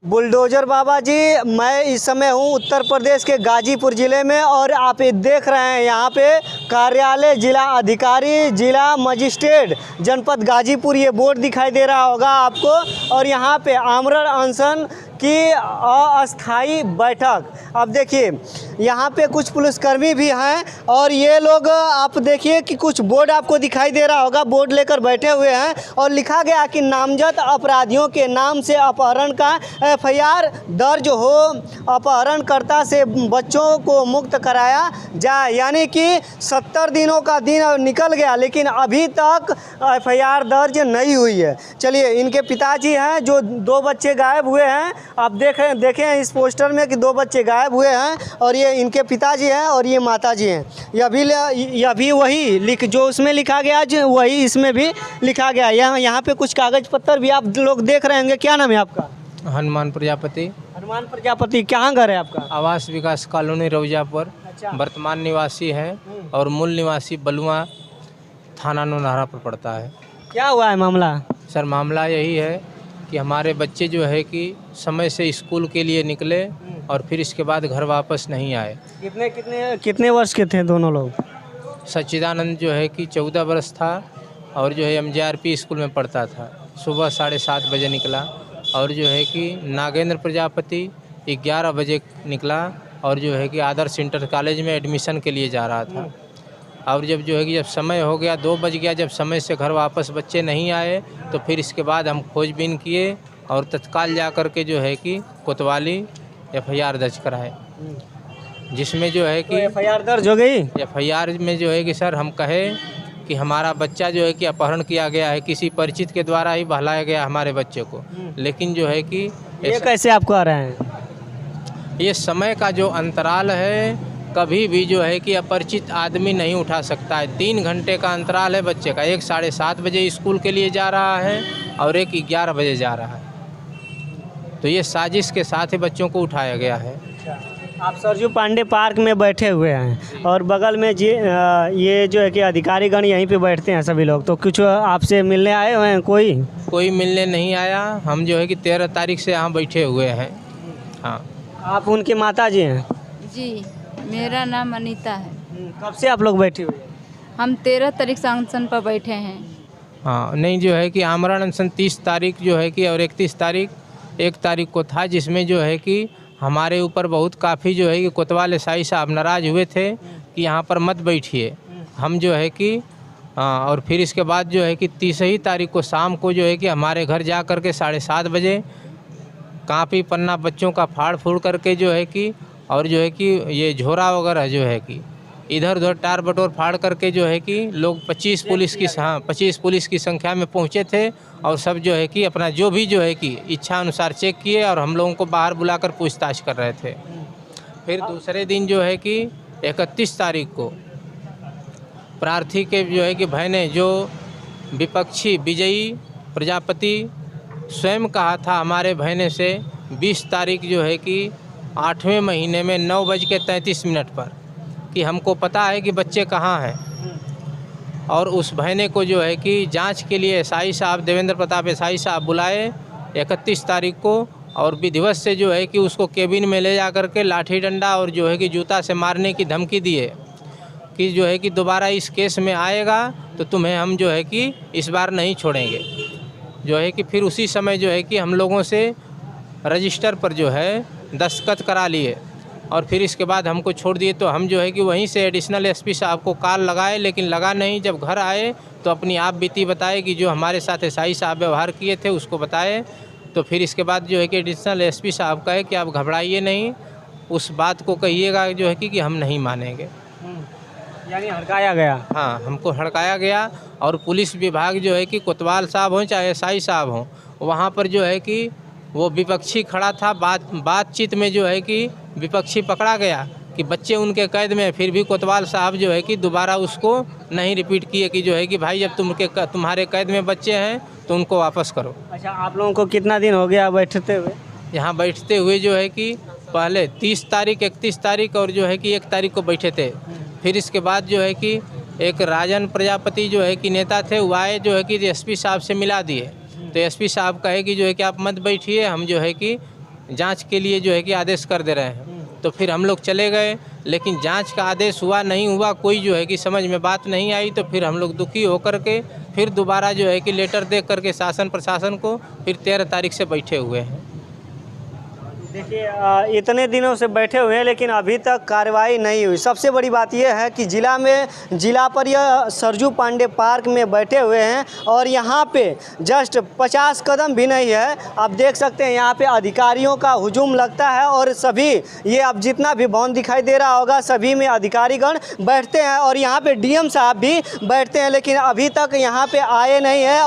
Bulldozer बाबा जी, मैं इस समय हूँ उत्तर प्रदेश के गाजीपुर ज़िले में और आप ये देख रहे हैं यहाँ पे कार्यालय जिला अधिकारी जिला मजिस्ट्रेट जनपद गाजीपुर, ये बोर्ड दिखाई दे रहा होगा आपको। और यहाँ पे आमरण अनशन की अस्थाई बैठक। अब देखिए यहाँ पे कुछ पुलिसकर्मी भी हैं और ये लोग आप देखिए कि कुछ बोर्ड आपको दिखाई दे रहा होगा, बोर्ड लेकर बैठे हुए हैं और लिखा गया कि नामजद अपराधियों के नाम से अपहरण का एफआईआर दर्ज हो, अपहरणकर्ता से बच्चों को मुक्त कराया जाए। यानी कि 70 दिनों का दिन निकल गया लेकिन अभी तक एफआईआर दर्ज नहीं हुई है। चलिए, इनके पिताजी हैं जो 2 बच्चे गायब हुए हैं। आप देखें इस पोस्टर में कि 2 बच्चे गायब हुए हैं और ये इनके पिताजी हैं और ये माताजी हैं। यह भी वही जो उसमें लिखा गया जो वही इसमें भी लिखा गया। यहाँ पे कुछ कागज पत्तर भी आप लोग देख रहे होंगे। क्या नाम है आपका? हनुमान प्रजापति। हनुमान प्रजापति। कहाँ घर है आपका? आवास विकास कॉलोनी रौजापुर। अच्छा। वर्तमान निवासी है और मूल निवासी बलुआ थाना नौनहरा पर पड़ता है। क्या हुआ है मामला? सर, मामला यही है कि हमारे बच्चे जो है कि समय से स्कूल के लिए निकले और फिर इसके बाद घर वापस नहीं आए। कितने वर्ष के थे दोनों लोग? सच्चिदानंद जो है कि 14 वर्ष था और जो है एमजेआरपी स्कूल में पढ़ता था। सुबह 7:30 बजे निकला और जो है कि नागेंद्र प्रजापति 11 बजे निकला और जो है कि आदर्श इंटर कॉलेज में एडमिशन के लिए जा रहा था। और जब जो है कि जब समय हो गया 2 बज गया, जब समय से घर वापस बच्चे नहीं आए तो फिर इसके बाद हम खोजबीन किए और तत्काल जा कर के जो है कि कोतवाली एफआईआर दर्ज कराए, जिसमें जो है कि एफआईआर दर्ज हो गई। एफआईआर में जो है कि सर हम कहे कि हमारा बच्चा जो है कि अपहरण किया गया है, किसी परिचित के द्वारा ही बहलाया गया हमारे बच्चे को। लेकिन जो है कि ये कैसे आपको आ रहे हैं? ये समय का जो अंतराल है, कभी भी जो है कि अपरिचित आदमी नहीं उठा सकता है। 3 घंटे का अंतराल है बच्चे का। एक 7:30 बजे स्कूल के लिए जा रहा है और एक 11 बजे जा रहा है। तो ये साजिश के साथ ही बच्चों को उठाया गया है। आप सरजू पांडे पार्क में बैठे हुए हैं और बगल में ये जो है कि अधिकारीगण यहीं पे बैठते हैं सभी लोग। तो कुछ आपसे मिलने आए हुए हैं? कोई मिलने नहीं आया। हम जो है कि 13 तारीख से यहाँ बैठे हुए हैं। हाँ। आप उनके माता जी हैं? जी, मेरा नाम अनीता है। कब से आप लोग बैठे हुए हैं? हम 13 तारीख से अनशन पर बैठे हैं। हाँ, नहीं जो है कि आमरण अनशन 30 तारीख जो है कि और 31 तारीख 1 तारीख को था, जिसमें जो है कि हमारे ऊपर बहुत काफ़ी जो है कि कोतवाल एसआई साहब नाराज़ हुए थे कि यहाँ पर मत बैठिए। हम जो है कि और फिर इसके बाद जो है कि 30 तारीख को शाम को जो है कि हमारे घर जा कर के 7:30 बजे कापी पन्ना बच्चों का फाड़ फूड़ करके जो है कि और जो है कि ये झोरा वगैरह जो है कि इधर उधर टार बटोर फाड़ करके जो है कि लोग 25 पुलिस की संख्या में पहुंचे थे और सब जो है कि अपना जो भी जो है कि इच्छा अनुसार चेक किए और हम लोगों को बाहर बुलाकर पूछताछ कर रहे थे। फिर दूसरे दिन जो है कि 31 तारीख को प्रार्थी के जो है कि बहनें जो विपक्षी विजयी प्रजापति स्वयं कहा था हमारे बहने से 20 तारीख जो है कि 8वें महीने में 9:33 पर कि हमको पता है कि बच्चे कहाँ हैं। और उस बहने को जो है कि जांच के लिए एसआई साहब देवेंद्र प्रताप एसआई साहब बुलाए 31 तारीख को और विधिवत से जो है कि उसको केबिन में ले जा कर के लाठी डंडा और जो है कि जूता से मारने की धमकी दिए कि जो है कि दोबारा इस केस में आएगा तो तुम्हें हम जो है कि इस बार नहीं छोड़ेंगे। जो है कि फिर उसी समय जो है कि हम लोगों से रजिस्टर पर जो है दस्तखत करा लिए और फिर इसके बाद हमको छोड़ दिए। तो हम जो है कि वहीं से एडिशनल एसपी साहब को कॉल लगाए लेकिन लगा नहीं। जब घर आए तो अपनी आप बीती बताए कि जो हमारे साथ एसआई साहब व्यवहार किए थे उसको बताए। तो फिर इसके बाद जो है कि एडिशनल एसपी साहब कहे कि आप घबराइए नहीं, उस बात को कहिएगा जो है कि हम नहीं मानेंगे। यानी हड़काया गया? हाँ, हमको हड़काया गया। और पुलिस विभाग जो है कि कोतवाल साहब हों चाहे एसआई साहब हों, वहाँ पर जो है कि वो विपक्षी खड़ा था। बातचीत में जो है कि विपक्षी पकड़ा गया कि बच्चे उनके कैद में, फिर भी कोतवाल साहब जो है कि दोबारा उसको नहीं रिपीट किए कि जो है कि भाई जब तुम्हारे कैद में बच्चे हैं तो उनको वापस करो। अच्छा, आप लोगों को कितना दिन हो गया बैठते हुए? यहाँ बैठते हुए जो है कि पहले 30 तारीख 31 तारीख और जो है कि 1 तारीख को बैठे थे। फिर इसके बाद जो है कि एक राजन प्रजापति जो है कि नेता थे, वो आए जो है कि एसपी साहब से मिला दिए। तो एसपी साहब कहे कि जो है कि आप मत बैठिए, हम जो है कि जांच के लिए जो है कि आदेश कर दे रहे हैं। तो फिर हम लोग चले गए, लेकिन जांच का आदेश हुआ नहीं हुआ, कोई जो है कि समझ में बात नहीं आई। तो फिर हम लोग दुखी होकर के फिर दोबारा जो है कि लेटर दे करके शासन प्रशासन को फिर 13 तारीख से बैठे हुए हैं। देखिए इतने दिनों से बैठे हुए हैं लेकिन अभी तक कार्रवाई नहीं हुई। सबसे बड़ी बात यह है कि जिला पर यह सरजू पांडे पार्क में बैठे हुए हैं और यहाँ पे जस्ट 50 कदम भी नहीं है। आप देख सकते हैं यहाँ पे अधिकारियों का हुजूम लगता है और सभी ये अब जितना भी भवन दिखाई दे रहा होगा सभी में अधिकारीगण बैठते हैं और यहाँ पे डीएम साहब भी बैठते हैं, लेकिन अभी तक यहाँ पे आए नहीं है। और